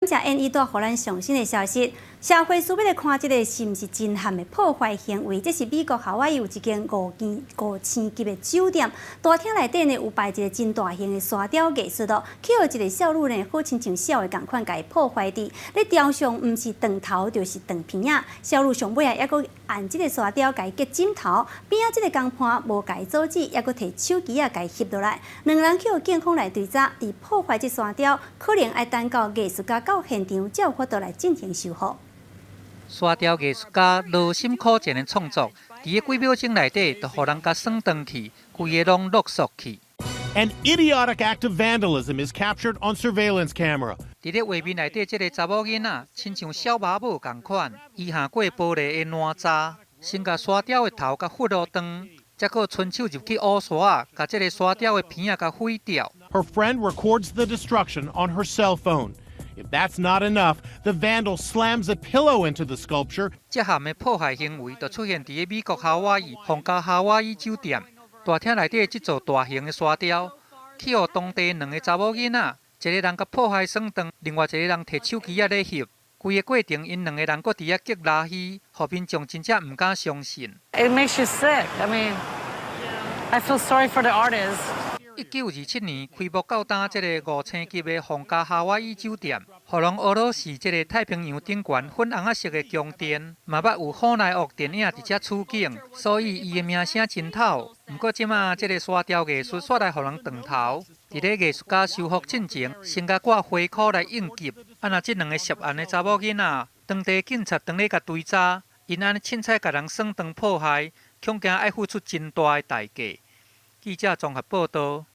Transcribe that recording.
这 N 一带互咱上新的消息，社会需要来看这个是毋是震撼的破坏行为？这是美国夏威夷有一间5星级的酒店，大厅内底呢有摆一个真大型的沙雕艺术咯，去互一个少女呢，好亲像小的共款，甲伊破坏伫。咧雕像毋是长头就是长鼻仔，少女上尾啊，还佫按这个沙雕甲伊结枕头，边仔这个工盘无甲伊阻止，还佫摕手机啊甲伊翕落来。两人去互警方来追查，伫破坏这沙雕，可能要等到艺术家到现场才有法度来进行修复。沙雕艺术家劳心苦前的创作，伫个几秒钟内底，就互人甲耍断去，规个拢落索去。An idiotic act of vandalism is captured on surveillance camera. 伫咧画面内底，这个查某囡仔亲像小马母共款，伊下过玻璃的烂渣，先甲沙雕的头甲拂落长，再佫伸手入去乌沙，甲这个沙雕的片啊甲毁掉。Her friend records the destruction on her cell phone. If that's not enough, the vandal slams a pillow into the sculpture. 这项的破坏行为就出现伫美国夏威夷皇家夏威夷酒店大厅内底这座大型的沙雕，去互当地两个查某囡仔，一个人甲破坏耍断，另外一个人摕手机仔咧翕。规个过程，因两个人搁伫遐激拉稀，互民众真正唔敢相信。It makes you sick. I mean, I feel sorry for the artist. 1927年开幕到今，这个5星级的皇家夏威夷酒店，互人俄罗斯这个太平洋顶悬粉红色的宫殿，嘛捌有好莱坞电影伫遮取景，所以伊的名声真透。不过即马这个沙雕艺术煞来互人断头，伫咧艺术家修复进前，先甲挂花箍来应急。啊，若这两个涉案的查某囡仔，当地警察当咧甲追查，因安尼凊彩甲人耍断破坏，恐惊要付出真大的代价。记者综合报道。